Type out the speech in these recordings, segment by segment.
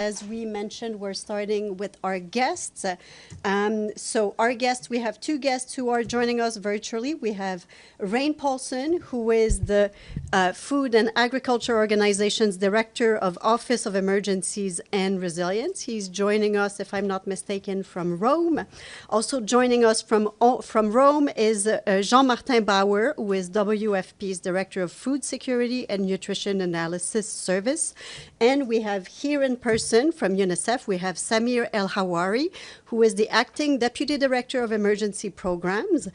As we mentioned, we're starting with our guests. So our guests, we have two guests who are joining us virtually. We have Rein Paulsen, who is the Food and Agriculture Organization's Director of Office of Emergencies and Resilience. He's joining us, if I'm not mistaken, from Rome. Also joining us from Rome is Jean-Martin Bauer, who is WFP's Director of Food Security and Nutrition Analysis Service. And we have here in person from UNICEF, we have Samir Elhawary, who is the Acting Deputy Director of Emergency Programs.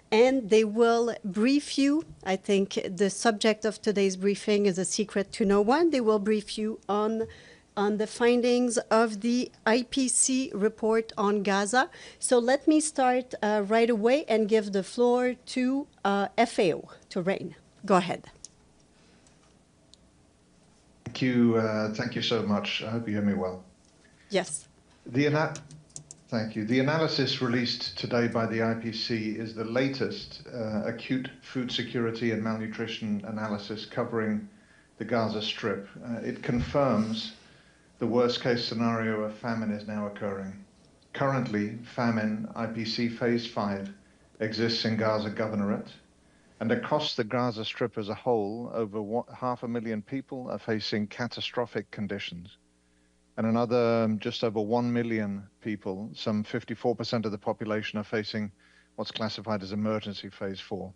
And they will brief you. I think the subject of today's briefing is a secret to no one. They will brief you on the findings of the IPC report on Gaza. So let me start right away and give the floor to FAO, to Rein. Go ahead. Thank you so much. I hope you hear me well. Yes. Thank you. The analysis released today by the IPC is the latest acute food security and malnutrition analysis covering the Gaza Strip. It confirms the worst case scenario of famine is now occurring. Currently, famine, IPC Phase 5, exists in Gaza Governorate. And across the Gaza Strip as a whole, over 500,000 people are facing catastrophic conditions. And another just over 1 million people, some 54% of the population, are facing what's classified as emergency phase 4.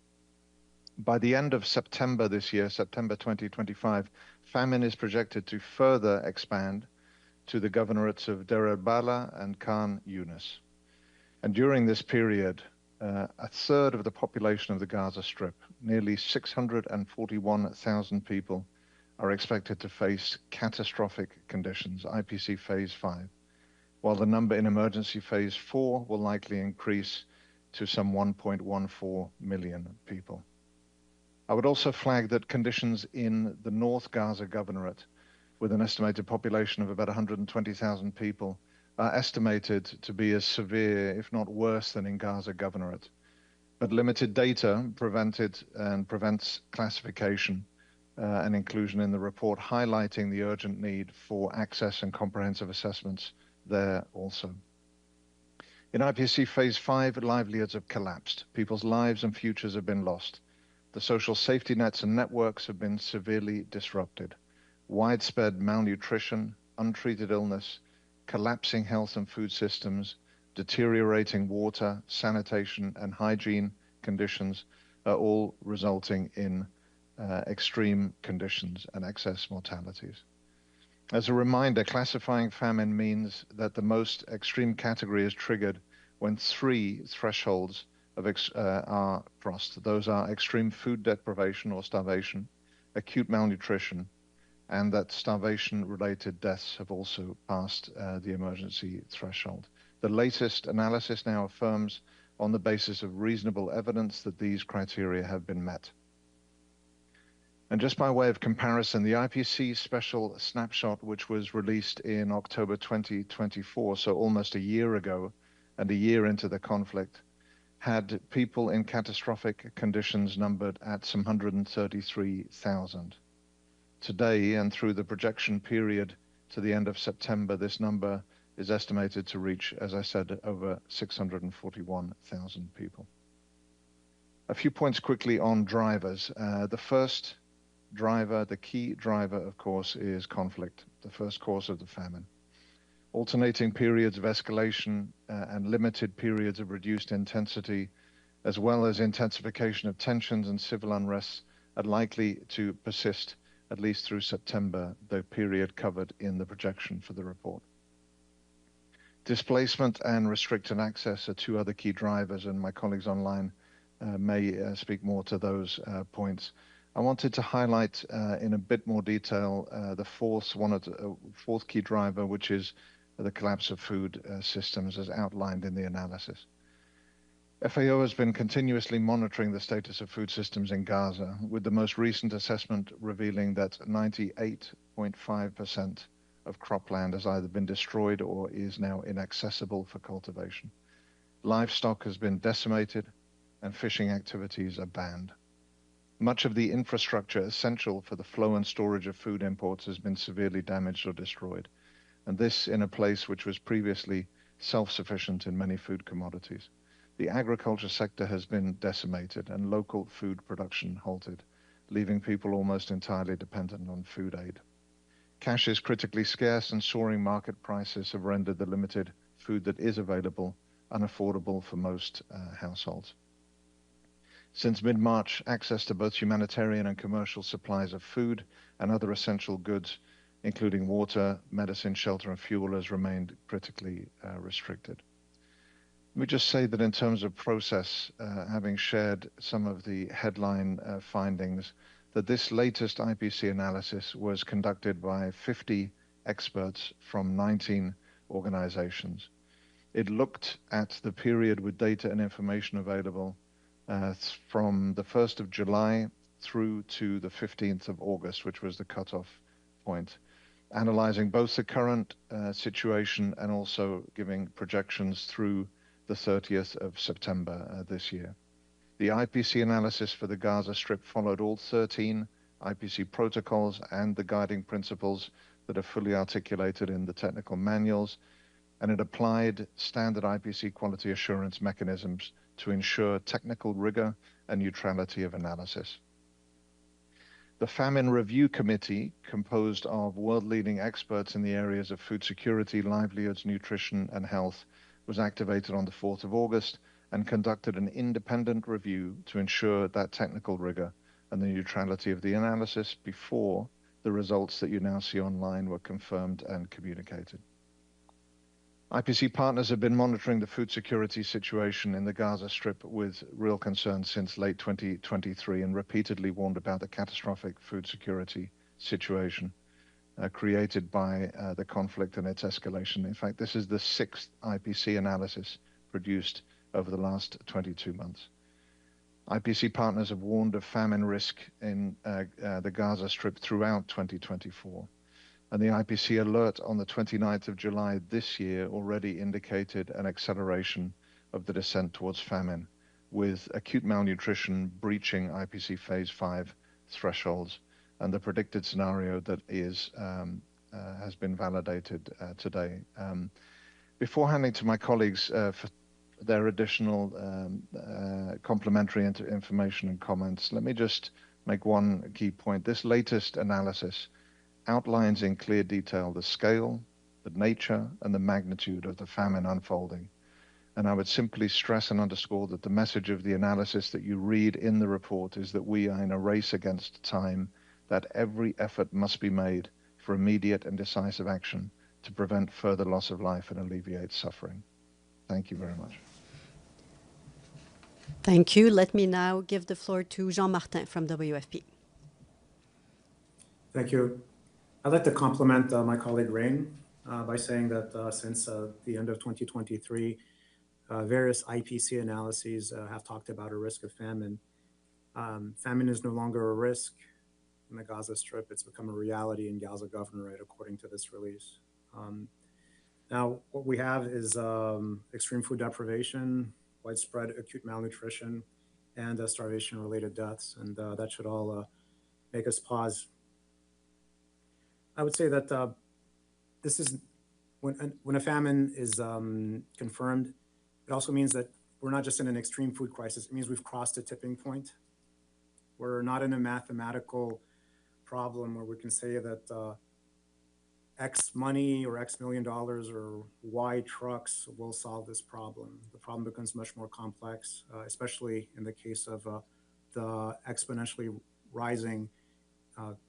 By the end of September this year, September 2025, famine is projected to further expand to the governorates of Deir el-Balah and Khan Yunis. And during this period, a third of the population of the Gaza Strip, nearly 641,000 people, are expected to face catastrophic conditions, IPC Phase 5, while the number in emergency Phase 4 will likely increase to some 1.14 million people. I would also flag that conditions in the North Gaza Governorate, with an estimated population of about 120,000 people, are estimated to be as severe, if not worse, than in Gaza Governorate. But limited data prevents classification and inclusion in the report, highlighting the urgent need for access and comprehensive assessments there also. In IPC Phase 5, livelihoods have collapsed. People's lives and futures have been lost. The social safety nets and networks have been severely disrupted. Widespread malnutrition, untreated illness, collapsing health and food systems, deteriorating water, sanitation, and hygiene conditions are all resulting in extreme conditions and excess mortalities. As a reminder, classifying famine means that the most extreme category is triggered when 3 thresholds are crossed. Those are extreme food deprivation or starvation, acute malnutrition, and that starvation-related deaths have also passed the emergency threshold. The latest analysis now affirms, on the basis of reasonable evidence, that these criteria have been met. And just by way of comparison, the IPC special snapshot, which was released in October 2024, so almost a year ago and a year into the conflict, had people in catastrophic conditions numbered at some 133,000. Today, and through the projection period to the end of September, this number is estimated to reach, as I said, over 641,000 people. A few points quickly on drivers. The first driver, the key driver, of course, is conflict, the first cause of the famine. Alternating periods of escalation and limited periods of reduced intensity, as well as intensification of tensions and civil unrest, are likely to persist at least through September, the period covered in the projection for the report. Displacement and restricted access are 2 other key drivers, and my colleagues online may speak more to those points. I wanted to highlight in a bit more detail the fourth key driver, which is the collapse of food systems as outlined in the analysis. FAO has been continuously monitoring the status of food systems in Gaza, with the most recent assessment revealing that 98.5% of cropland has either been destroyed or is now inaccessible for cultivation. Livestock has been decimated and fishing activities are banned. Much of the infrastructure essential for the flow and storage of food imports has been severely damaged or destroyed. and this in a place which was previously self-sufficient in many food commodities. The agriculture sector has been decimated and local food production halted, leaving people almost entirely dependent on food aid. Cash is critically scarce, and soaring market prices have rendered the limited food that is available unaffordable for most households. Since mid-March, access to both humanitarian and commercial supplies of food and other essential goods, including water, medicine, shelter, and fuel, has remained critically restricted. Let me just say that in terms of process, having shared some of the headline findings, that this latest IPC analysis was conducted by 50 experts from 19 organizations. It looked at the period with data and information available from the 1st of July through to the 15th of August, which was the cutoff point, analyzing both the current situation and also giving projections through the 30th of September this year. The IPC analysis for the Gaza Strip followed all 13 IPC protocols and the guiding principles that are fully articulated in the technical manuals, and it applied standard IPC quality assurance mechanisms to ensure technical rigor and neutrality of analysis. The Famine Review Committee, composed of world-leading experts in the areas of food security, livelihoods, nutrition, and health, was activated on the 4th of August and conducted an independent review to ensure that technical rigor and the neutrality of the analysis before the results that you now see online were confirmed and communicated. IPC partners have been monitoring the food security situation in the Gaza Strip with real concern since late 2023 and repeatedly warned about the catastrophic food security situation created by the conflict and its escalation. In fact, this is the 6th IPC analysis produced over the last 22 months. IPC partners have warned of famine risk in the Gaza Strip throughout 2024. And the IPC alert on the 29th of July this year already indicated an acceleration of the descent towards famine, with acute malnutrition breaching IPC Phase 5 thresholds, and the predicted scenario that has been validated today. Before handing to my colleagues for their additional complementary information and comments, let me just make one key point. This latest analysis outlines in clear detail the scale, the nature, and the magnitude of the famine unfolding. And I would simply stress and underscore that the message of the analysis that you read in the report is that we are in a race against time, that every effort must be made for immediate and decisive action to prevent further loss of life and alleviate suffering. Thank you very much. Thank you. Let me now give the floor to Jean-Martin from WFP. Thank you. I'd like to compliment my colleague Rein by saying that since the end of 2023, various IPC analyses have talked about a risk of famine. Famine is no longer a risk in the Gaza Strip. It's become a reality in Gaza Governorate, according to this release. Now, what we have is extreme food deprivation, widespread acute malnutrition, and starvation-related deaths, and that should all make us pause. I would say that this is when a famine is confirmed, it also means that we're not just in an extreme food crisis. It means we've crossed a tipping point. We're not in a mathematical problem where we can say that X money or X $1 million or Y trucks will solve this problem. The problem becomes much more complex, especially in the case of the exponentially rising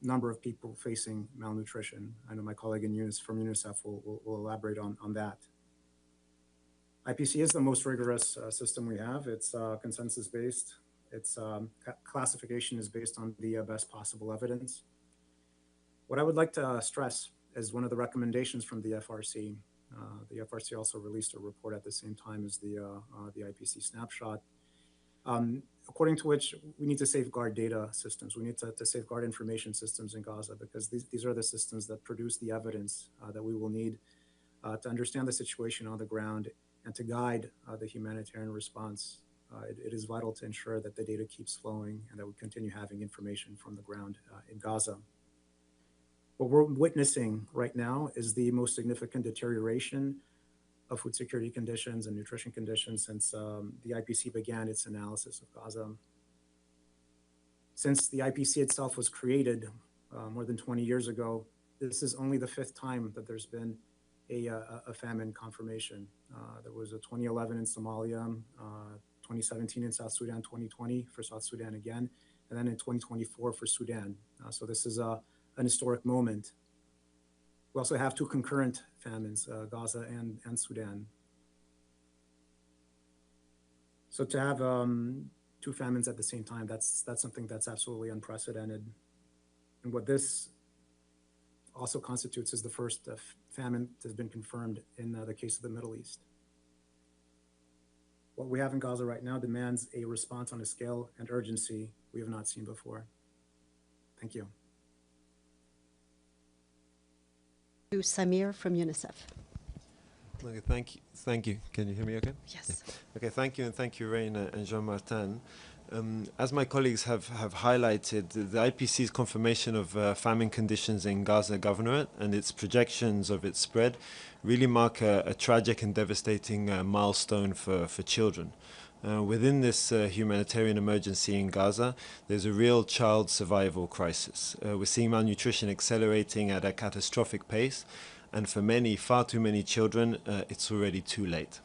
number of people facing malnutrition. I know my colleague from UNICEF will elaborate on that. IPC is the most rigorous system we have. It's consensus-based. Its classification is based on the best possible evidence. What I would like to stress is one of the recommendations from the FRC. The FRC also released a report at the same time as the IPC snapshot, according to which we need to safeguard data systems. We need to safeguard information systems in Gaza, because these are the systems that produce the evidence that we will need to understand the situation on the ground and to guide the humanitarian response. It is vital to ensure that the data keeps flowing and that we continue having information from the ground in Gaza. What we're witnessing right now is the most significant deterioration of food security conditions and nutrition conditions since the IPC began its analysis of Gaza. Since the IPC itself was created more than 20 years ago, this is only the 5th time that there's been a famine confirmation. There was a 2011 in Somalia, 2017 in South Sudan, 2020 for South Sudan again, and then in 2024 for Sudan. So this is an historic moment. We also have 2 concurrent famines, Gaza and Sudan. So to have 2 famines at the same time, that's something that's absolutely unprecedented. And what this also constitutes is the first famine that has been confirmed in the case of the Middle East. What we have in Gaza right now demands a response on a scale and urgency we have not seen before. Thank you. To Samir from UNICEF. Okay, thank you. Can you hear me okay? Yes. Yeah. Okay, thank you, and thank you, Rein and Jean-Martin. As my colleagues have highlighted, the IPC's confirmation of famine conditions in Gaza Governorate and its projections of its spread really mark a tragic and devastating milestone for children. Within this humanitarian emergency in Gaza, there's a real child survival crisis. We're seeing malnutrition accelerating at a catastrophic pace, and for many, far too many children, it's already too late.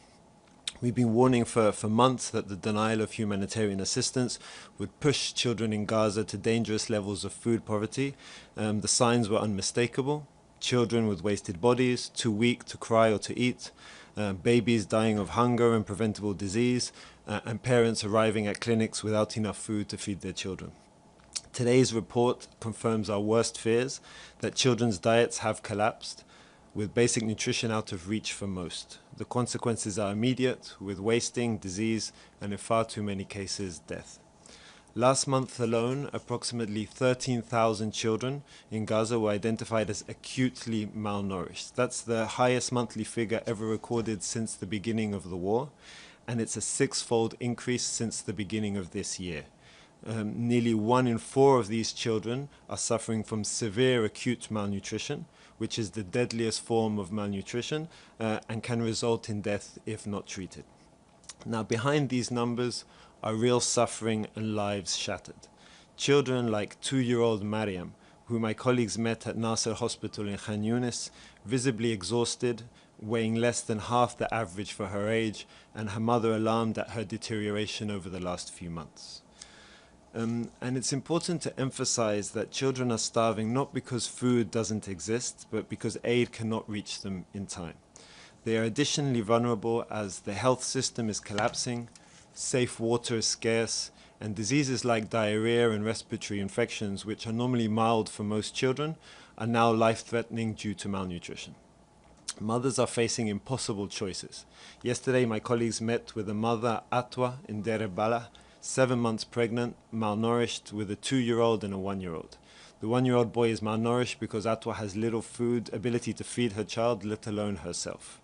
We've been warning for months that the denial of humanitarian assistance would push children in Gaza to dangerous levels of food poverty. The signs were unmistakable. Children with wasted bodies, too weak to cry or to eat, babies dying of hunger and preventable disease, and parents arriving at clinics without enough food to feed their children. Today's report confirms our worst fears, that children's diets have collapsed, with basic nutrition out of reach for most. The consequences are immediate, with wasting, disease, and in far too many cases, death. Last month alone, approximately 13,000 children in Gaza were identified as acutely malnourished. That's the highest monthly figure ever recorded since the beginning of the war, and it's a 6-fold increase since the beginning of this year. Nearly 1 in 4 of these children are suffering from severe acute malnutrition, which is the deadliest form of malnutrition and can result in death if not treated. Now, behind these numbers are real suffering and lives shattered. Children like 2-year-old Mariam, who my colleagues met at Nasser Hospital in Khan Yunis, visibly exhausted, weighing less than half the average for her age, and her mother alarmed at her deterioration over the last few months. And it's important to emphasize that children are starving not because food doesn't exist, but because aid cannot reach them in time. They are additionally vulnerable as the health system is collapsing, safe water is scarce, and diseases like diarrhea and respiratory infections, which are normally mild for most children, are now life-threatening due to malnutrition. Mothers are facing impossible choices. Yesterday, my colleagues met with a mother, Atwa, in Deir el-Balah, 7 months pregnant, malnourished, with a 2-year-old and a 1-year-old. The 1-year-old boy is malnourished because Atwa has little ability to feed her child, let alone herself.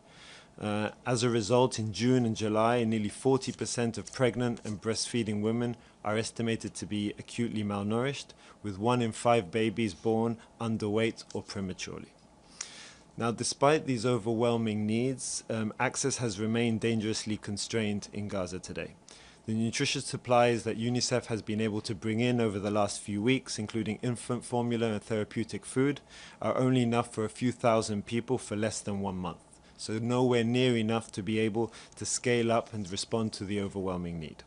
As a result, in June and July, nearly 40% of pregnant and breastfeeding women are estimated to be acutely malnourished, with 1 in 5 babies born underweight or prematurely. Now, despite these overwhelming needs, access has remained dangerously constrained in Gaza today. The nutritious supplies that UNICEF has been able to bring in over the last few weeks, including infant formula and therapeutic food, are only enough for a few thousand people for less than 1 month. So nowhere near enough to be able to scale up and respond to the overwhelming need.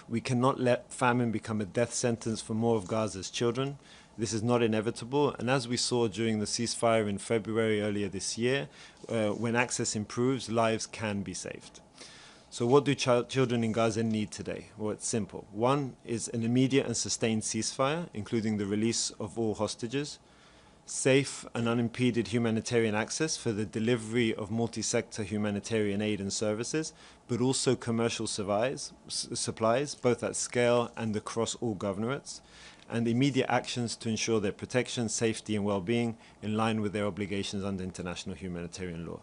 We cannot let famine become a death sentence for more of Gaza's children. This is not inevitable, and as we saw during the ceasefire in February earlier this year, when access improves, lives can be saved. So what do children in Gaza need today? Well, it's simple. 1 is an immediate and sustained ceasefire, including the release of all hostages, safe and unimpeded humanitarian access for the delivery of multi-sector humanitarian aid and services, but also commercial supplies, both at scale and across all governorates, and immediate actions to ensure their protection, safety and well-being in line with their obligations under international humanitarian law.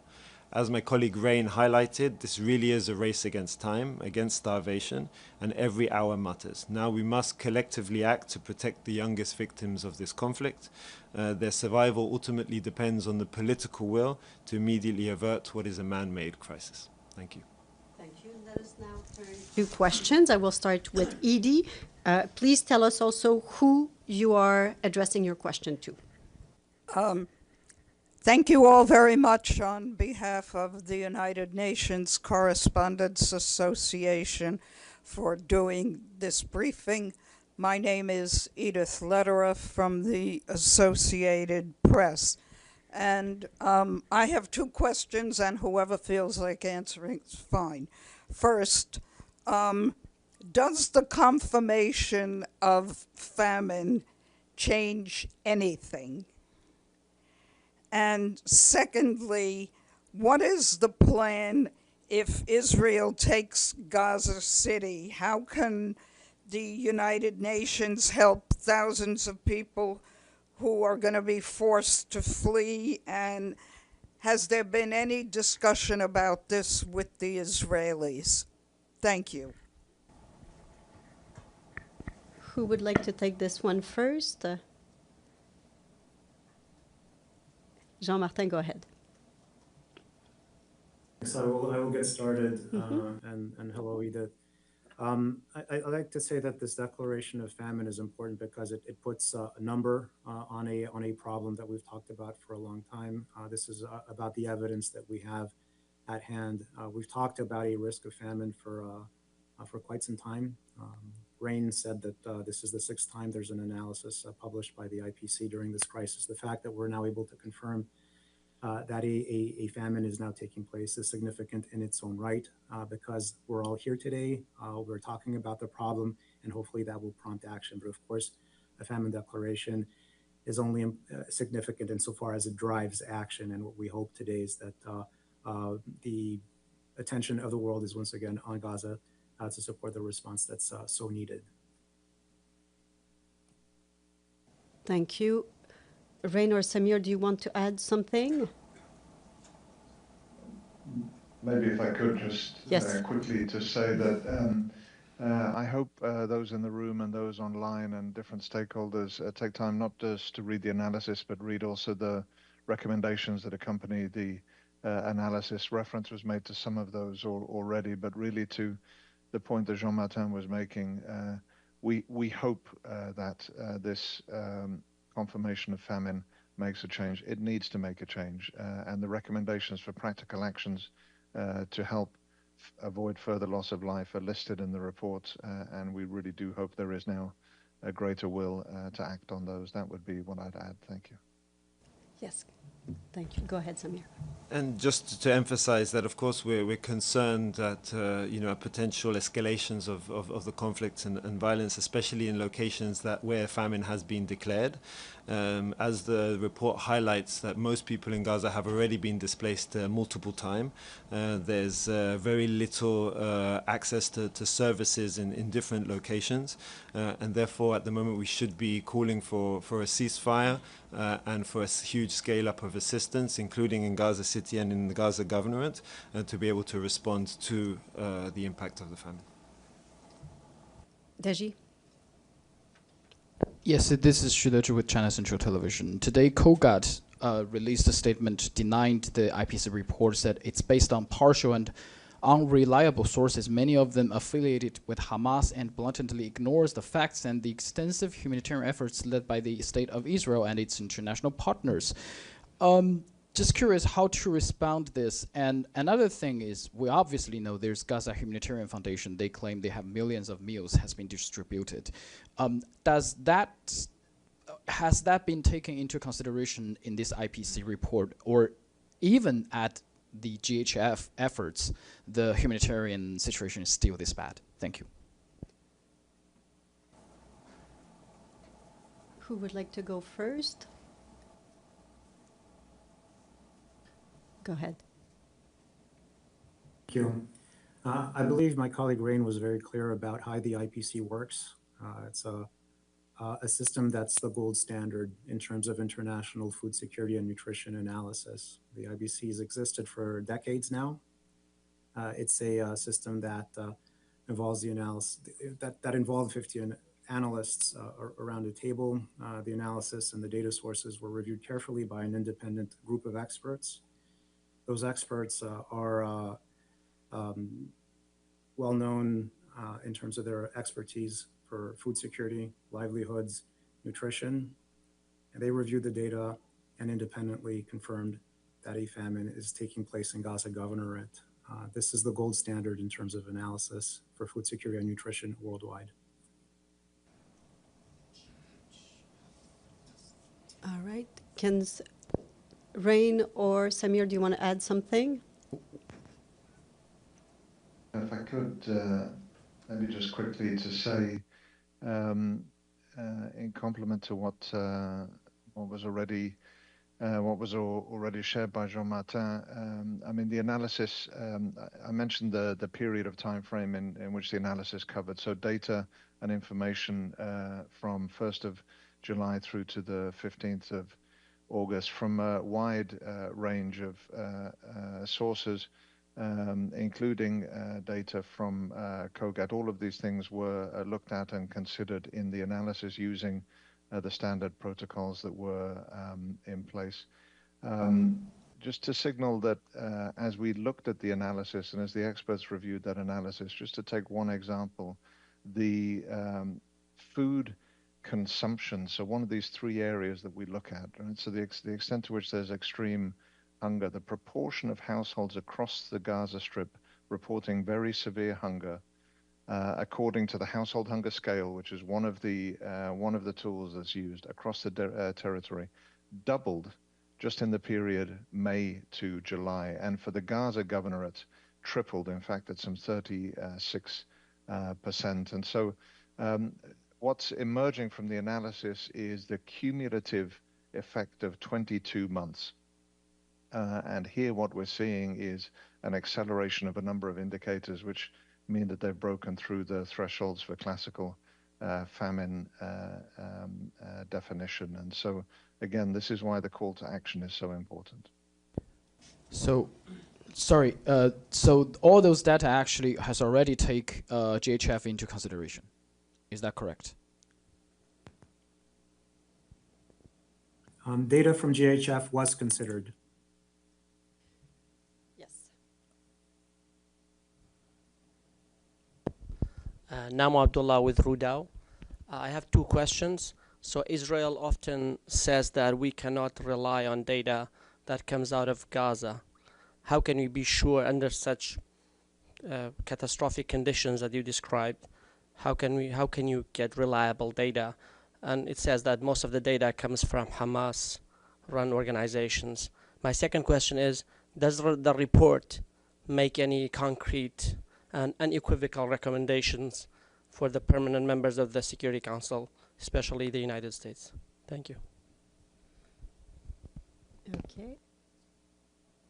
As my colleague Rein highlighted, this really is a race against time, against starvation, and every hour matters. Now we must collectively act to protect the youngest victims of this conflict. Their survival ultimately depends on the political will to immediately avert what is a man-made crisis. Thank you. Thank you. Let us now turn to questions. I will start with Edie. Please tell us also who you are addressing your question to. Thank you all very much on behalf of the United Nations Correspondents Association for doing this briefing. My name is Edith Lederer from the Associated Press. And I have two questions, and whoever feels like answering is fine. First, does the confirmation of famine change anything? And secondly, what is the plan if Israel takes Gaza City? How can the United Nations help thousands of people who are going to be forced to flee? And has there been any discussion about this with the Israelis? Thank you. Who would like to take this one first? Jean-Martin, go ahead. So I will get started, and hello, Edith. I'd like to say that this declaration of famine is important because it puts a number on a problem that we've talked about for a long time. This is about the evidence that we have at hand. We've talked about a risk of famine for quite some time. Rein said that this is the sixth time there's an analysis published by the IPC during this crisis. The fact that we're now able to confirm that a famine is now taking place is significant in its own right because we're all here today. We're talking about the problem, and hopefully that will prompt action. But of course, a famine declaration is only significant insofar as it drives action. And what we hope today is that the attention of the world is once again on Gaza to support the response that's so needed. Thank you. Rein or Samir, do you want to add something? Maybe if I could just quickly to say that I hope those in the room and those online and different stakeholders take time not just to read the analysis, but read also the recommendations that accompany the analysis. Reference was made to some of those already, but really to the point that Jean-Martin was making, we hope that this confirmation of famine makes a change. It needs to make a change, and the recommendations for practical actions to help avoid further loss of life are listed in the report, and we really do hope there is now a greater will to act on those. That would be what I'd add. Thank you. Yes. Thank you. Go ahead, Samir. And just to emphasize that, of course, we're concerned that potential escalations of the conflicts and violence, especially in locations where famine has been declared. As the report highlights, that most people in Gaza have already been displaced multiple times. There's very little access to services in different locations, and therefore, at the moment, we should be calling for a ceasefire and for a huge scale-up of assistance, including in Gaza City and in the Gaza government, to be able to respond to the impact of the famine. Deji? Yes, this is Shudeju with China Central Television. Today, KOGAT released a statement denying the IPC report, said it's based on partial and unreliable sources, many of them affiliated with Hamas, and blatantly ignores the facts and the extensive humanitarian efforts led by the State of Israel and its international partners. Just curious how to respond to this. And another thing is, we obviously know there's Gaza Humanitarian Foundation. They claim they have millions of meals has been distributed. Has that been taken into consideration in this IPC report, or even at the GHF efforts, the humanitarian situation is still this bad? Thank you. Who would like to go first? Go ahead. Thank you. I believe my colleague Rein was very clear about how the IPC works. It's a a system that's the gold standard in terms of international food security and nutrition analysis. The IBC has existed for decades now. It's a system that involves the analysis that involved 50 analysts around a table. The analysis and the data sources were reviewed carefully by an independent group of experts. Those experts are well known in terms of their expertise for food security, livelihoods, nutrition. And they reviewed the data and independently confirmed that a famine is taking place in Gaza Governorate. This is the gold standard in terms of analysis for food security and nutrition worldwide. All right. Can Rein or Samir, do you want to add something? If I could, maybe just quickly to say, in complement to what was already shared by Jean-Martin, I mean, the analysis, I mentioned the period of time frame in which the analysis covered. So data and information from 1st of July through to the 15th of August from a wide range of sources, including data from COGAT. All of these things were looked at and considered in the analysis using the standard protocols that were in place. Just to signal that as we looked at the analysis and as the experts reviewed that analysis, just to take one example, the food consumption, so one of these three areas that we look at, right? So the extent to which there's extreme hunger, the proportion of households across the Gaza Strip reporting very severe hunger, according to the household hunger scale, which is one of the tools that's used across the territory, doubled just in the period May to July, and for the Gaza Governorate, tripled. In fact, at some 36%. And so, what's emerging from the analysis is the cumulative effect of 22 months. And here what we're seeing is an acceleration of a number of indicators which mean that they've broken through the thresholds for classical famine definition. And so, again, this is why the call to action is so important. So, sorry, so all those data actually has already take GHF into consideration. Is that correct? Data from GHF was considered. Yes. Namo Abdullah with Rudao. I have two questions. So Israel often says that we cannot rely on data that comes out of Gaza. How can we be sure under such catastrophic conditions that you described? How can you get reliable data? And it says that most of the data comes from Hamas-run organizations. My second question is, does the report make any concrete and unequivocal recommendations for the permanent members of the Security Council, especially the United States? Thank you. Okay.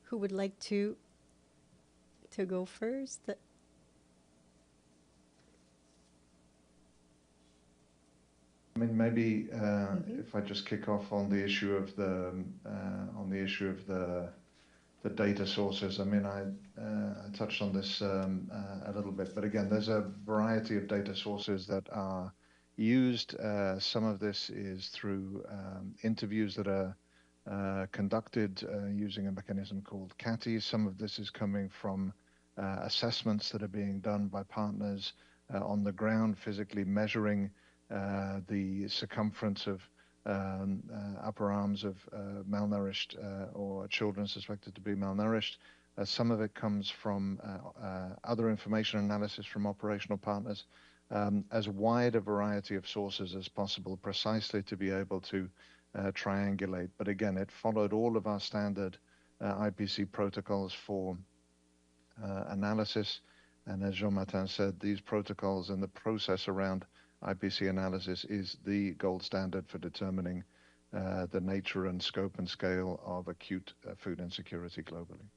Who would like to go first? I mean, maybe if I just kick off on the issue of the data sources. I mean, I touched on this a little bit, but again, there's a variety of data sources that are used. Some of this is through interviews that are conducted using a mechanism called CATI. Some of this is coming from assessments that are being done by partners on the ground, physically measuring the circumference of upper arms of malnourished or children suspected to be malnourished. Some of it comes from other information analysis from operational partners, as wide a variety of sources as possible, precisely to be able to triangulate. But again, it followed all of our standard IPC protocols for analysis. And as Jean-Martin said, these protocols and the process around IPC analysis is the gold standard for determining the nature and scope and scale of acute food insecurity globally.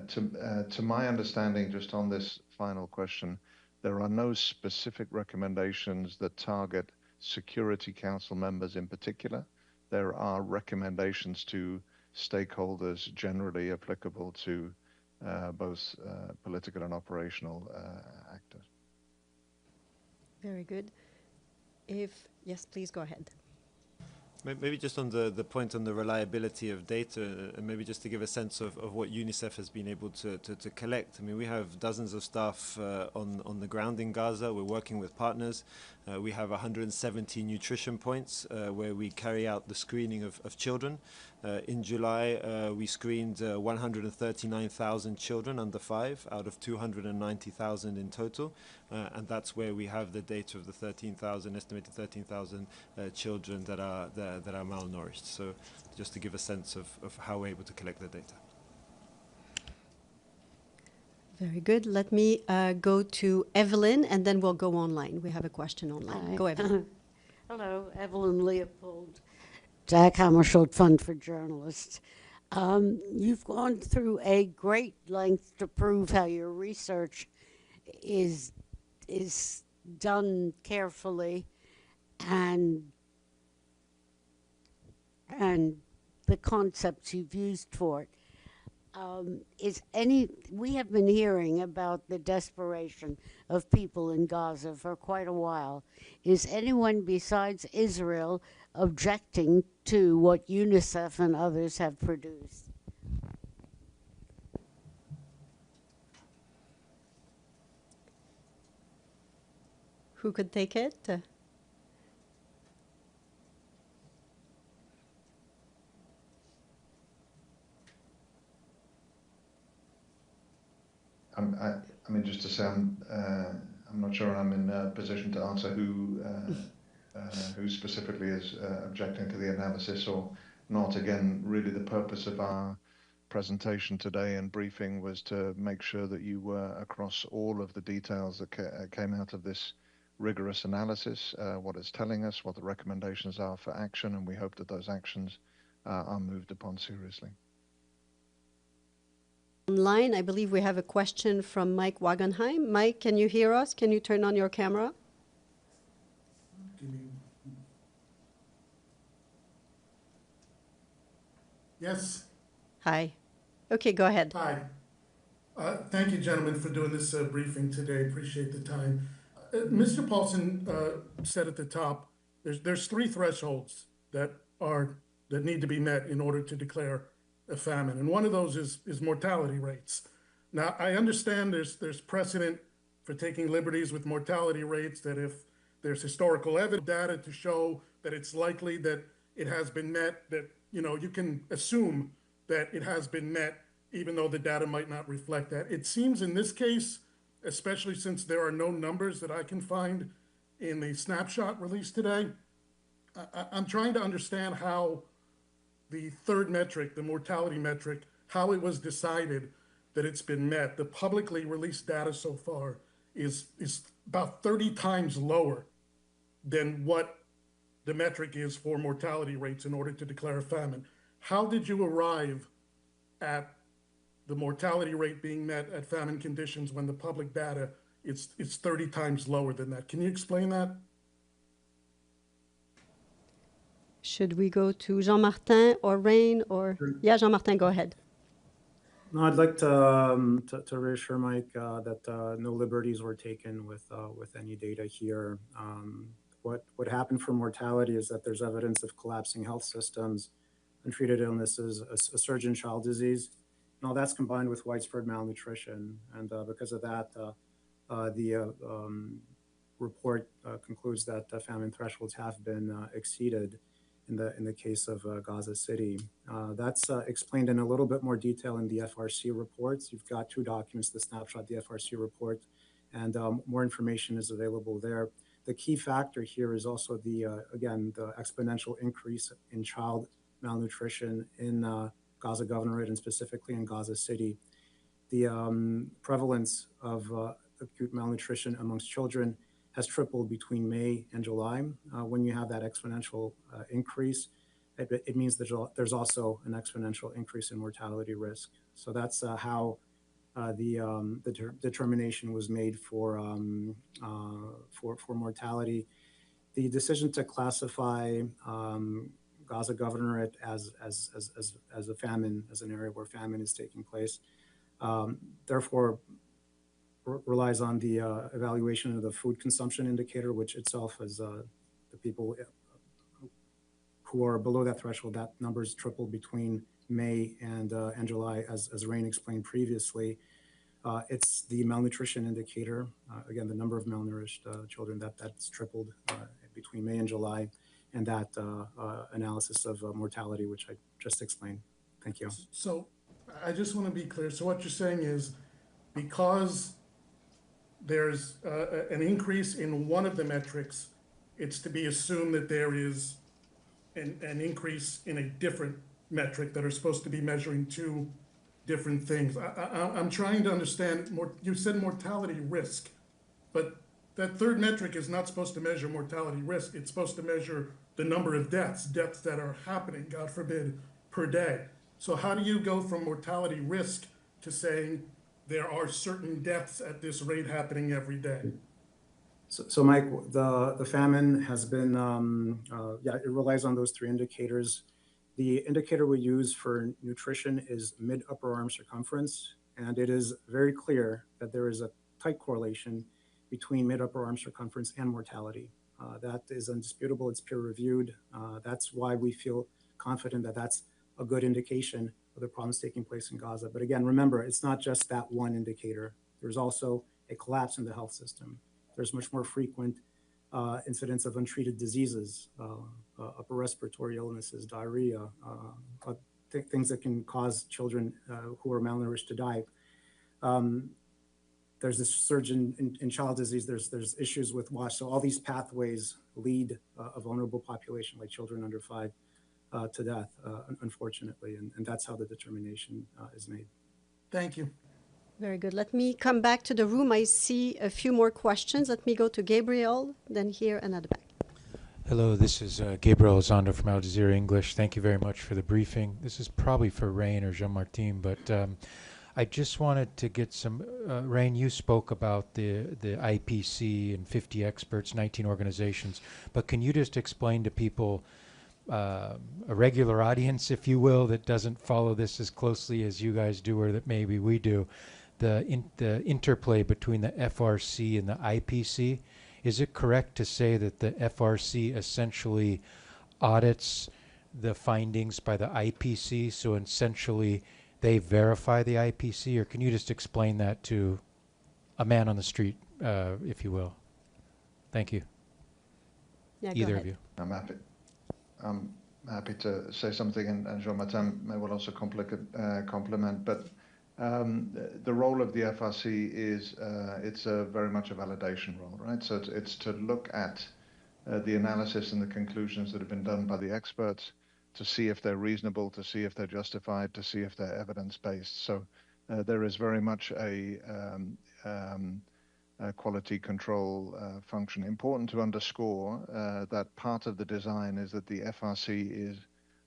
To my understanding, just on this final question, There are no specific recommendations that target Security Council members in particular. There are recommendations to stakeholders generally applicable to both political and operational actors. Very good. Yes, please go ahead. Maybe just on the point on the reliability of data, and maybe just to give a sense of what UNICEF has been able to collect. I mean, we have dozens of staff on the ground in Gaza. We're working with partners. We have 170 nutrition points where we carry out the screening of children. In July, we screened 139,000 children under 5 out of 290,000 in total. And that's where we have the data of the estimated 13,000 children that are malnourished. So just to give a sense of how we're able to collect the data. Very good. Let me go to Evelyn, and then we'll go online. We have a question online. Hi. Go, Evelyn. Hello, Evelyn Leopold, Jack Hammarskjöld Fund for Journalists. You've gone through a great length to prove how your research is done carefully and the concepts you've used for it. We have been hearing about the desperation of people in Gaza for quite a while. Is anyone besides Israel objecting to what UNICEF and others have produced? Who could take it? I mean, just to say, I'm not sure I'm in a position to answer who specifically is objecting to the analysis or not. Again, really the purpose of our presentation today and briefing was to make sure that you were across all of the details that came out of this rigorous analysis, what it's telling us, what the recommendations are for action, and we hope that those actions are moved upon seriously. Online, I believe we have a question from Mike Wagenheim. Mike, can you hear us? Can you turn on your camera? Yes. Hi. Okay, go ahead. Hi. Thank you, gentlemen, for doing this briefing today. Appreciate the time. Mr. Paulsen said at the top, there's 3 thresholds that need to be met in order to declare a famine, and one of those is mortality rates. Now, I understand there's precedent for taking liberties with mortality rates, that if there's historical evidence, data to show that it's likely that it has been met, that you can assume that it has been met, even though the data might not reflect that. It seems in this case, especially since there are no numbers that I can find in the snapshot released today, I'm trying to understand how the third metric, the mortality metric, how it was decided that it's been met. The publicly released data so far is about 30 times lower than what the metric is for mortality rates in order to declare a famine. How did you arrive at the mortality rate being met at famine conditions when the public data is 30 times lower than that? Can you explain that? Should we go to Jean-Martin or Rein or? Yeah, Jean-Martin, go ahead. No, I'd like to reassure Mike that no liberties were taken with any data here. What happened for mortality is that there's evidence of collapsing health systems, untreated illnesses, a surge in child disease, and all that's combined with widespread malnutrition. And because of that, the report concludes that famine thresholds have been exceeded in the case of Gaza City. That's explained in a little bit more detail in the FRC reports. You've got 2 documents, the snapshot, the FRC report, and more information is available there. The key factor here is also again, the exponential increase in child malnutrition in Gaza Governorate and specifically in Gaza City. The prevalence of acute malnutrition amongst children has tripled between May and July. When you have that exponential increase, it means that there's also an exponential increase in mortality risk. So that's how the determination was made for mortality. The decision to classify Gaza Governorate as a famine, as an area where famine is taking place, therefore relies on the evaluation of the food consumption indicator, which itself is the people who are below that threshold. That number's tripled between May and July, as Rein explained previously. It's the malnutrition indicator, again, the number of malnourished children that's tripled between May and July, and that analysis of mortality, which I just explained. Thank you. So I just want to be clear. So what you're saying is, because there's an increase in one of the metrics, it's to be assumed that there is an increase in a different metric that are supposed to be measuring two different things. I'm trying to understand more. You said mortality risk, but that third metric is not supposed to measure mortality risk. It's supposed to measure the number of deaths that are happening, God forbid, per day. So how do you go from mortality risk to saying there are certain deaths at this rate happening every day? So Mike, the famine has been, it relies on those three indicators. The indicator we use for nutrition is mid-upper arm circumference, and it is very clear that there is a tight correlation between mid-upper arm circumference and mortality. That is undisputable, it's peer-reviewed. That's why we feel confident that that's a good indication of the problems taking place in Gaza. But again, remember, it's not just that one indicator. There's also a collapse in the health system. There's much more frequent incidents of untreated diseases, upper respiratory illnesses, diarrhea, things that can cause children who are malnourished to die. There's this surge in child disease. There's issues with WASH. So all these pathways lead a vulnerable population like children under 5 to death, unfortunately. And that's how the determination is made. Thank you. Very good. Let me come back to the room. I see a few more questions. Let me go to Gabriel, then here and at the back. Hello, this is Gabriel Elizondo from Al Jazeera English. Thank you very much for the briefing. This is probably for Rein or Jean-Martin, but I just wanted to get some, Rein, you spoke about the IPC and 50 experts, 19 organizations, but can you just explain to people, a regular audience, if you will, that doesn't follow this as closely as you guys do or that maybe we do, the interplay between the FRC and the IPC? Is it correct to say that the FRC essentially audits the findings by the IPC, so essentially they verify the IPC, or can you just explain that to a man on the street, if you will? Thank you. Yeah, either of you. I'm happy to say something, and Jean-Martin may well also complement, but the role of the FRC is it's very much a validation role, right? So it's to look at the analysis and the conclusions that have been done by the experts, to see if they're reasonable, to see if they're justified, to see if they're evidence-based. So there is very much a quality control function. Important to underscore that part of the design is that the FRC is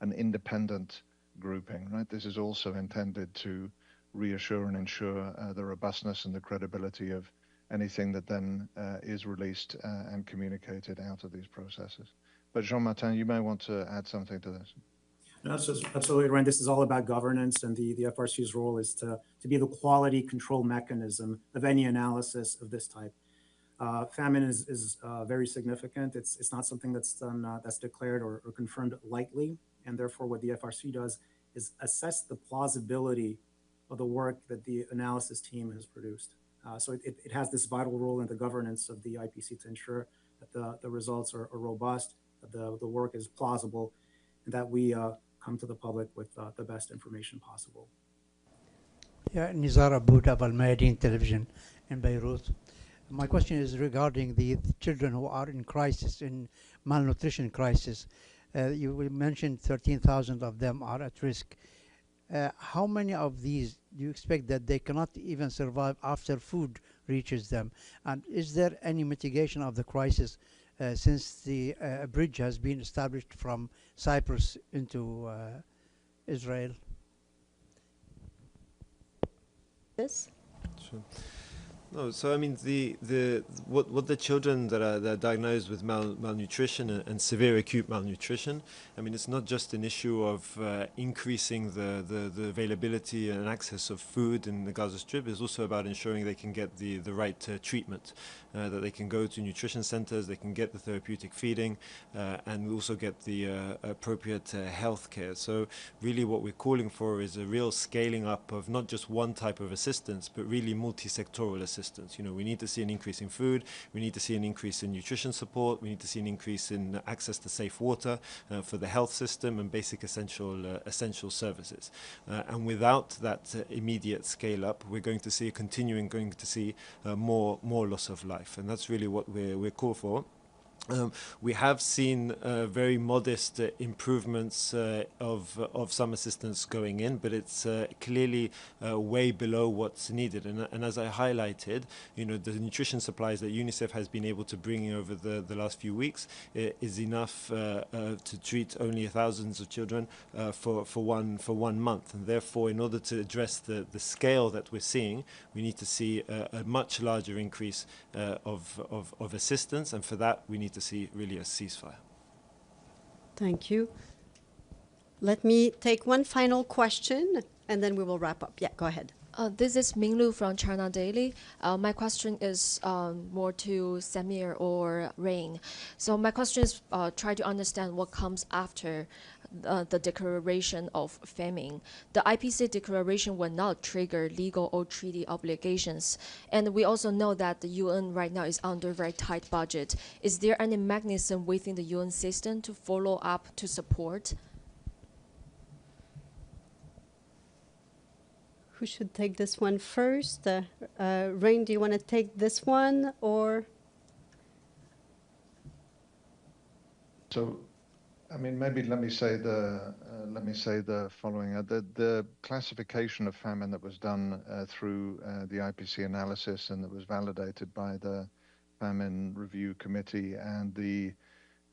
an independent grouping, right? This is also intended to reassure and ensure the robustness and the credibility of anything that then is released and communicated out of these processes. But Jean-Martin, you may want to add something to this. No, that's absolutely right. This is all about governance, and the FRC's role is to be the quality control mechanism of any analysis of this type. Famine is very significant. It's not something that's done, that's declared or confirmed lightly, and therefore what the FRC does is assess the plausibility of the work that the analysis team has produced. So it has this vital role in the governance of the IPC to ensure that the results are robust, that the work is plausible, and that we come to the public with the best information possible. Yeah, Nizar Aboud of Al Mayadeen Television in Beirut. My question is regarding the children who are in crisis, in malnutrition crisis. You mentioned 13,000 of them are at risk. How many of these do you expect that they cannot even survive after food reaches them? And is there any mitigation of the crisis since the bridge has been established from Cyprus into Israel? This? Sure. No, so I mean what the children that are diagnosed with malnutrition and severe acute malnutrition, I mean it's not just an issue of increasing the availability and access of food in the Gaza Strip. It's also about ensuring they can get the right treatment, that they can go to nutrition centers, they can get the therapeutic feeding, and also get the appropriate health care. So really what we're calling for is a real scaling up of not just one type of assistance, but really multi-sectoral assistance. You know, we need to see an increase in food, we need to see an increase in nutrition support, we need to see an increase in access to safe water for the health system and basic essential services. And without that immediate scale up, we're going to see more loss of life, and that's really what we're calling for. We have seen very modest improvements of some assistance going in, but it's clearly way below what's needed. And as I highlighted, you know, the nutrition supplies that UNICEF has been able to bring in over the last few weeks is enough to treat only thousands of children for one month. And therefore, in order to address the scale that we're seeing, we need to see a much larger increase of assistance, and for that we need to see really a ceasefire. Thank you. Let me take one final question and then we will wrap up. Yeah, go ahead. This is Minglu from China Daily. My question is more to Samir or Rein. So my question is try to understand what comes after the declaration of famine. The IPC declaration will not trigger legal or treaty obligations. And we also know that the UN right now is under very tight budget. Is there any mechanism within the UN system to follow up to support? Who should take this one first? Rein, do you want to take this one or? So, I mean, maybe let me say the following: the classification of famine that was done through the IPC analysis and that was validated by the Famine Review Committee, and the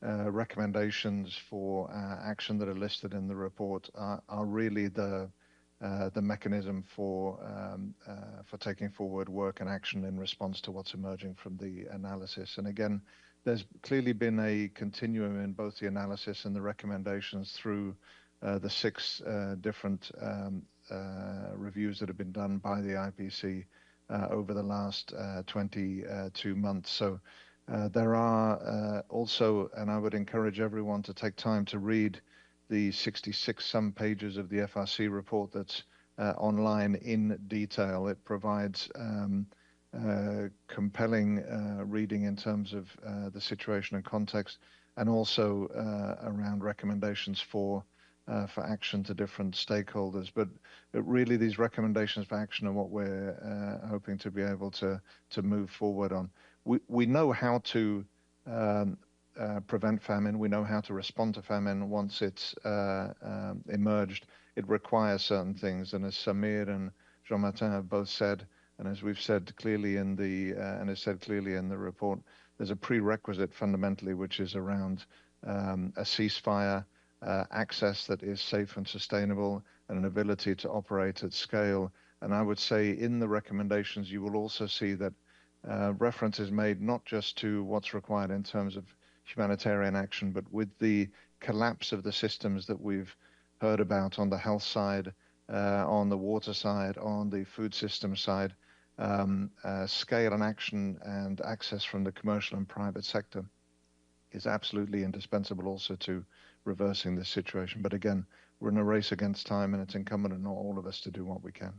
recommendations for action that are listed in the report are really the mechanism for taking forward work and action in response to what's emerging from the analysis. And again, there's clearly been a continuum in both the analysis and the recommendations through the 6 different reviews that have been done by the IPC over the last 22 months. So there are also, and I would encourage everyone to take time to read the 66 some pages of the FRC report that's online in detail. It provides compelling reading in terms of the situation and context, and also around recommendations for action to different stakeholders. But really, these recommendations for action are what we're hoping to be able to move forward on. We know how to prevent famine. We know how to respond to famine once it's emerged. It requires certain things, and as Samir and Jean-Martin have both said, and as we've said clearly in the and is said clearly in the report, there's a prerequisite fundamentally, which is around a ceasefire, access that is safe and sustainable, and an ability to operate at scale. And I would say in the recommendations, you will also see that reference is made not just to what's required in terms of humanitarian action, but with the collapse of the systems that we've heard about on the health side, on the water side, on the food system side, scale and action and access from the commercial and private sector is absolutely indispensable also to reversing this situation. But again, we're in a race against time, and it's incumbent on all of us to do what we can.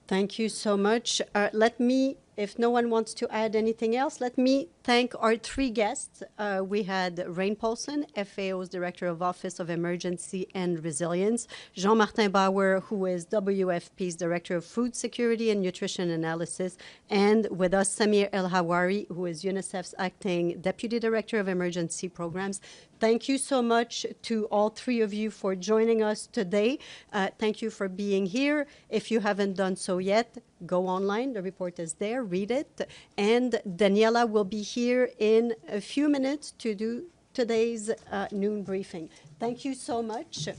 Thank you so much. Let me, if no one wants to add anything else, let me thank our 3 guests. We had Rein Paulsen, FAO's Director of Office of Emergency and Resilience, Jean-Martin Bauer, who is WFP's Director of Food Security and Nutrition Analysis, and with us, Samir Elhawary, who is UNICEF's Acting Deputy Director of Emergency Programs. Thank you so much to all 3 of you for joining us today. Thank you for being here. If you haven't done so yet, go online. The report is there. Read it. And Daniela will be here in a few minutes to do today's noon briefing. Thank you so much.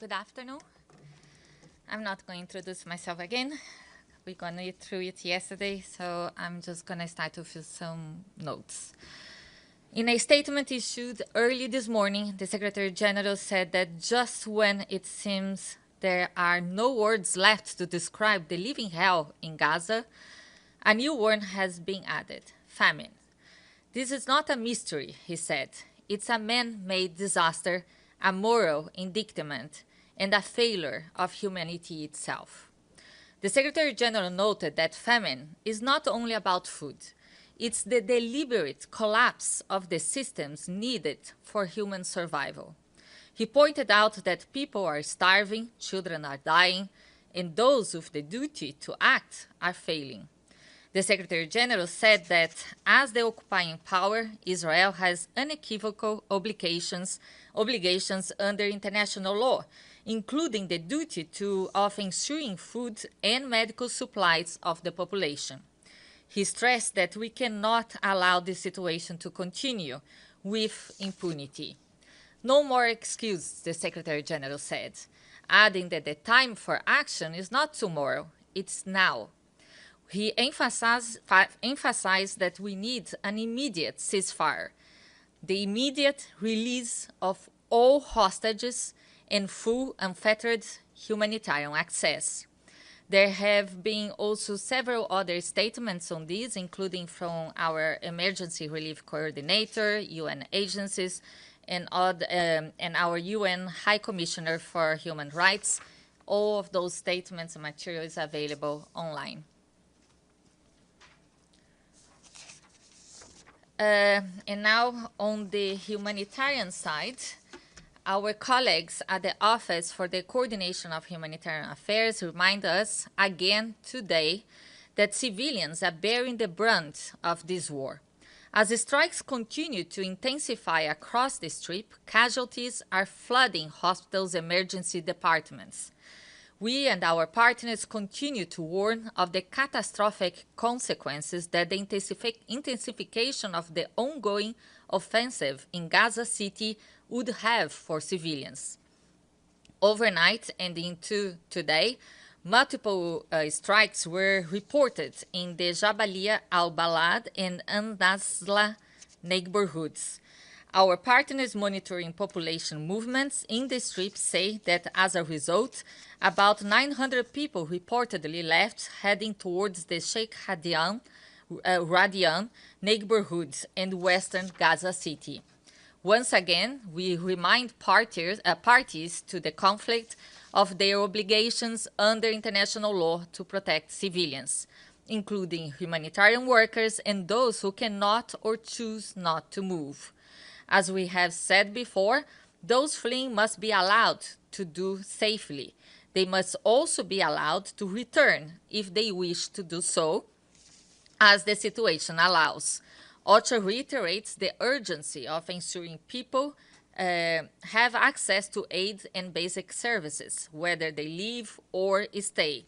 Good afternoon. I'm not going to introduce myself again. We're going to get through it yesterday, so I'm just going to start with some notes. In a statement issued early this morning, the Secretary General said that just when it seems there are no words left to describe the living hell in Gaza, a new word has been added: famine. This is not a mystery, he said. It's a man-made disaster, a moral indictment, and a failure of humanity itself. The Secretary General noted that famine is not only about food. It's the deliberate collapse of the systems needed for human survival. He pointed out that people are starving, children are dying, and those with the duty to act are failing. The Secretary General said that as the occupying power, Israel has unequivocal obligations under international law, including the duty of ensuring food and medical supplies of the population. He stressed that we cannot allow this situation to continue with impunity. No more excuses, the Secretary General said, adding that the time for action is not tomorrow, it's now. He emphasized that we need an immediate ceasefire, the immediate release of all hostages, and full unfettered humanitarian access. There have been also several other statements on this, including from our Emergency Relief Coordinator, UN agencies, and our UN High Commissioner for Human Rights. All of those statements and material is available online. And now on the humanitarian side, our colleagues at the Office for the Coordination of Humanitarian Affairs remind us again today that civilians are bearing the brunt of this war. As the strikes continue to intensify across the Strip, casualties are flooding hospitals' emergency departments. We and our partners continue to warn of the catastrophic consequences that the intensification of the ongoing offensive in Gaza City would have for civilians. Overnight and into today, multiple strikes were reported in the Jabalia al-Balad and An-Nazla neighborhoods. Our partners monitoring population movements in the Strip say that as a result, about 900 people reportedly left heading towards the Sheikh Radian neighborhoods and western Gaza City. Once again, we remind parties to the conflict of their obligations under international law to protect civilians, including humanitarian workers and those who cannot or choose not to move. As we have said before, those fleeing must be allowed to do safely. They must also be allowed to return if they wish to do so, as the situation allows. OCHA reiterates the urgency of ensuring people have access to aid and basic services, whether they leave or stay.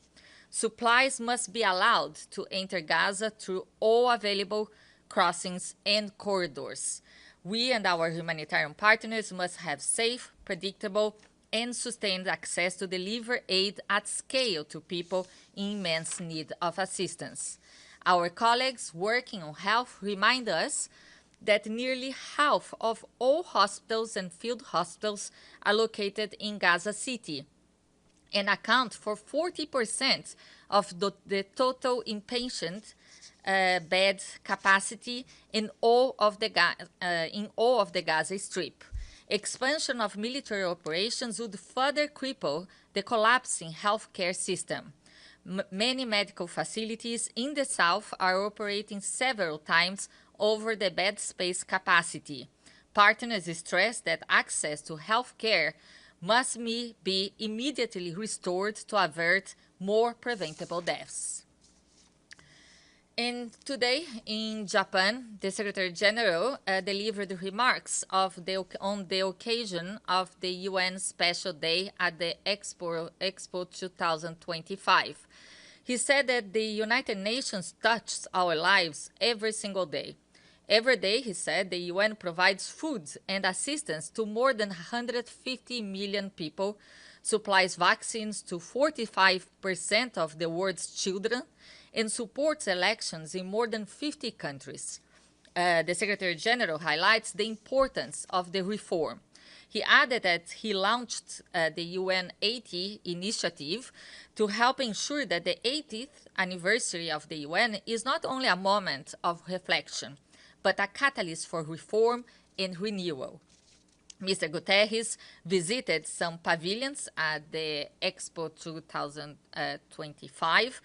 Supplies must be allowed to enter Gaza through all available crossings and corridors. We and our humanitarian partners must have safe, predictable, and sustained access to deliver aid at scale to people in immense need of assistance. Our colleagues working on health remind us that nearly half of all hospitals and field hospitals are located in Gaza City and account for 40% of the total inpatient bed capacity in all of the Gaza Strip. Expansion of military operations would further cripple the collapsing healthcare system. Many medical facilities in the south are operating several times over the bed space capacity. Partners stress that access to healthcare must be immediately restored to avert more preventable deaths. And today in Japan, the Secretary General delivered remarks on the occasion of the UN Special Day at the Expo 2025. He said that the United Nations touches our lives every single day. Every day, he said, the UN provides food and assistance to more than 150 million people supplies vaccines to 45% of the world's children, and supports elections in more than 50 countries. The Secretary General highlights the importance of the reform. He added that he launched the UN 80 initiative to help ensure that the 80th anniversary of the UN is not only a moment of reflection, but a catalyst for reform and renewal. Mr. Guterres visited some pavilions at the Expo 2025,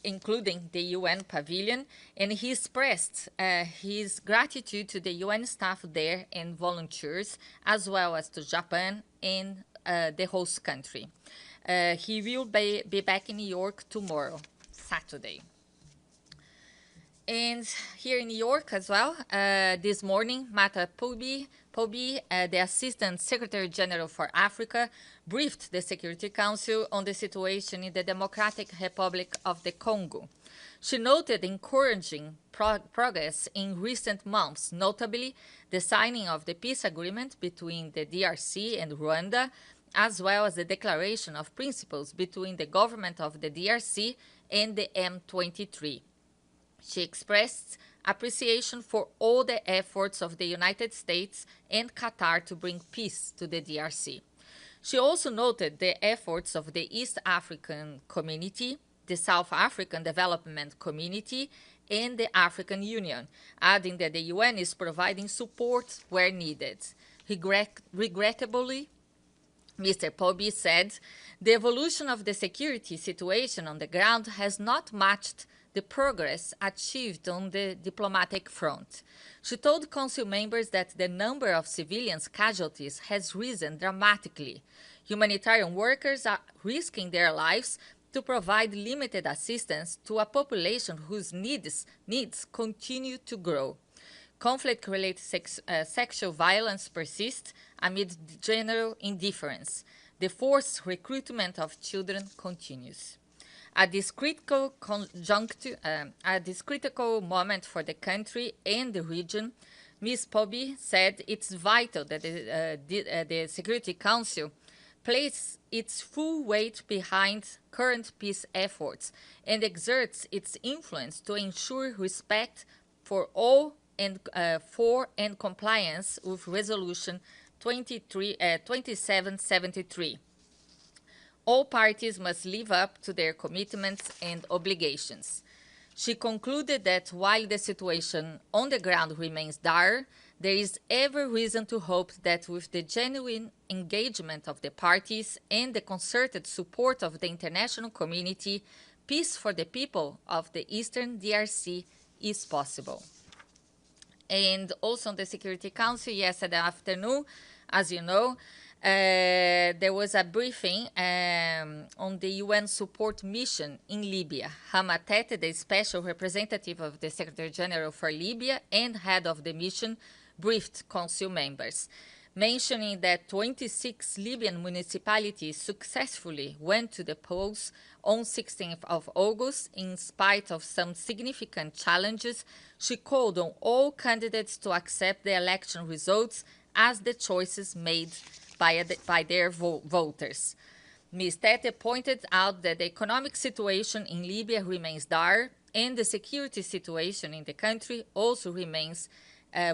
including the UN pavilion, and he expressed his gratitude to the UN staff there and volunteers, as well as to Japan and the host country. He will be back in New York tomorrow, Saturday. And here in New York as well, this morning, Mata Pobi, the Assistant Secretary General for Africa, briefed the Security Council on the situation in the Democratic Republic of the Congo. She noted encouraging progress in recent months, notably the signing of the peace agreement between the DRC and Rwanda, as well as the declaration of principles between the government of the DRC and the M23. She expressed appreciation for all the efforts of the United States and Qatar to bring peace to the DRC. She also noted the efforts of the East African Community, the South African Development Community, and the African Union, adding that the UN is providing support where needed. Regrettably, Mr. Pobi said, the evolution of the security situation on the ground has not matched the progress achieved on the diplomatic front. She told Council members that the number of civilian casualties has risen dramatically. Humanitarian workers are risking their lives to provide limited assistance to a population whose needs continue to grow. Conflict-related sexual violence persists amid general indifference. The forced recruitment of children continues. At this critical moment for the country and the region, Ms. Pobi said it's vital that the Security Council place its full weight behind current peace efforts and exerts its influence to ensure respect for all and compliance with Resolution 2773. All parties must live up to their commitments and obligations. She concluded that while the situation on the ground remains dire, there is every reason to hope that with the genuine engagement of the parties and the concerted support of the international community, peace for the people of the Eastern DRC is possible. And also on the Security Council yesterday afternoon, as you know, there was a briefing on the UN support mission in Libya. Hamatet, the special representative of the Secretary General for Libya and head of the mission, briefed Council members, mentioning that 26 Libyan municipalities successfully went to the polls on 16th of August in spite of some significant challenges. She called on all candidates to accept the election results as the choices made by their voters. Ms. Tete pointed out that the economic situation in Libya remains dire and the security situation in the country also remains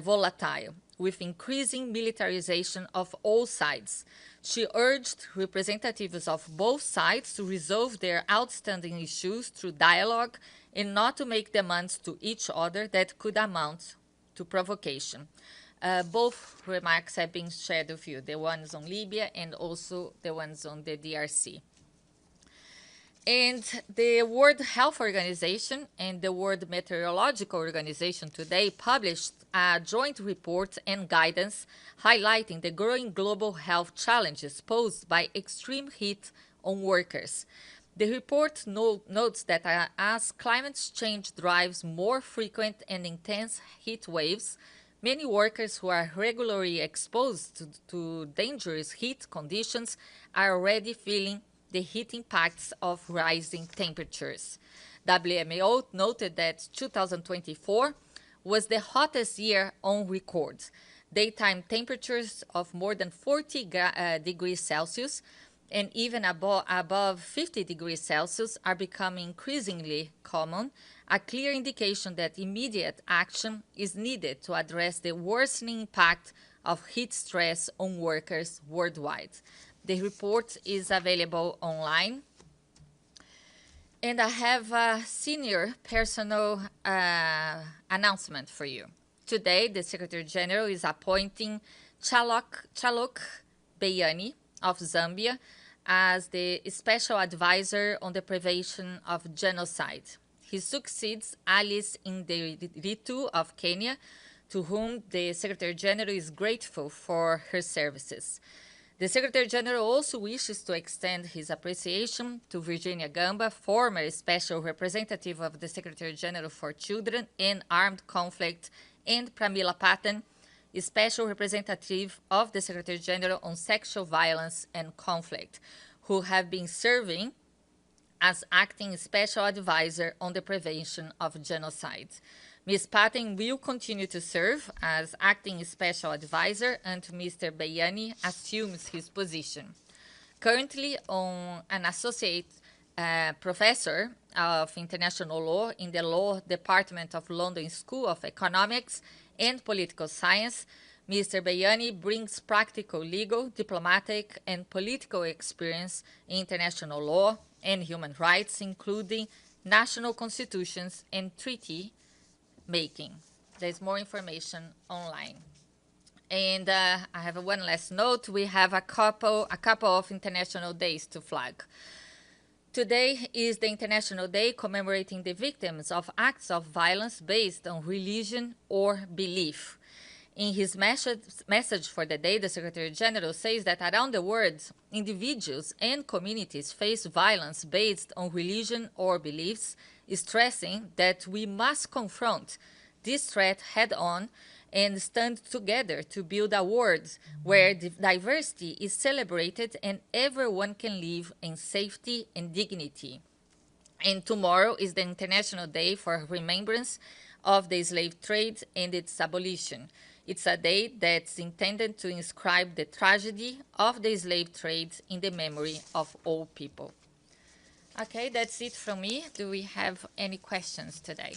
volatile, with increasing militarization of all sides. She urged representatives of both sides to resolve their outstanding issues through dialogue and not to make demands to each other that could amount to provocation. Both remarks have been shared with you, the ones on Libya and also the ones on the DRC. And the World Health Organization and the World Meteorological Organization today published a joint report and guidance highlighting the growing global health challenges posed by extreme heat on workers. The report notes that as climate change drives more frequent and intense heat waves, many workers who are regularly exposed to dangerous heat conditions are already feeling the heat impacts of rising temperatures. WMO noted that 2024 was the hottest year on record. Daytime temperatures of more than 40 degrees Celsius and even above 50 degrees Celsius are becoming increasingly common, a clear indication that immediate action is needed to address the worsening impact of heat stress on workers worldwide. The report is available online. And I have a senior personal announcement for you. Today, the Secretary General is appointing Chalok Beyani of Zambia as the Special Advisor on the Prevention of Genocide. He succeeds Alice Nderitu of Kenya, to whom the Secretary General is grateful for her services. The Secretary General also wishes to extend his appreciation to Virginia Gamba, former Special Representative of the Secretary General for Children and Armed Conflict, and Pramila Patten, Special Representative of the Secretary General on Sexual Violence and Conflict, who have been serving as acting Special Advisor on the Prevention of Genocide. Ms. Patten will continue to serve as acting Special Advisor until Mr. Beyani assumes his position. Currently, an associate professor of international law in the Law Department of London School of Economics and Political Science, Mr. Beyani brings practical legal, diplomatic, and political experience in international law and human rights, including national constitutions and treaty making. There's more information online. And I have one last note. We have a couple of international days to flag. Today is the International Day commemorating the victims of acts of violence based on religion or belief. In his message for the day, the Secretary General says that around the world, individuals and communities face violence based on religion or beliefs, stressing that we must confront this threat head-on and stand together to build a world where diversity is celebrated and everyone can live in safety and dignity. And tomorrow is the International Day for Remembrance of the Slave Trade and its abolition. It's a day that's intended to inscribe the tragedy of the slave trade in the memory of all people. Okay, that's it from me. Do we have any questions today?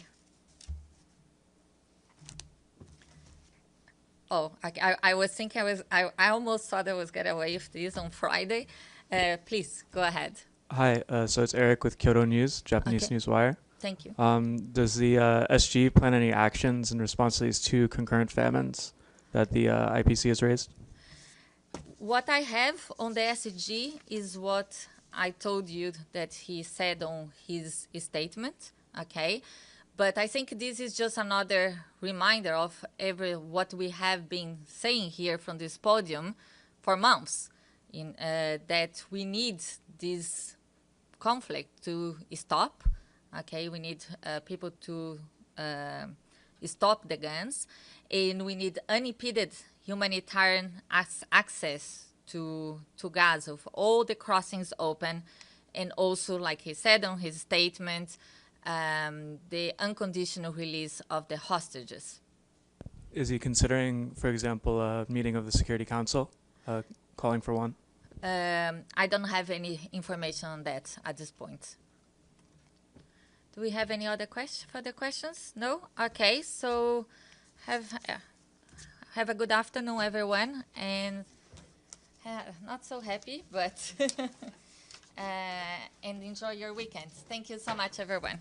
Oh, I was thinking I almost thought I was getting away with this on Friday. Please, go ahead. Hi, so it's Eric with Kyoto News, Japanese News Wire. Thank you. Does the SG plan any actions in response to these two concurrent famines that the IPC has raised? What I have on the SG is what I told you that he said on his statement, okay? But I think this is just another reminder of what we have been saying here from this podium for months, that we need this conflict to stop. Okay, we need people to stop the guns, and we need unimpeded humanitarian access to Gaza, with all the crossings open, and also, like he said on his statement, the unconditional release of the hostages. Is he considering, for example, a meeting of the Security Council, calling for one? I don't have any information on that at this point. Do we have any other further questions? No? Okay, so have a good afternoon, everyone, and not so happy, but and enjoy your weekend. Thank you so much, everyone.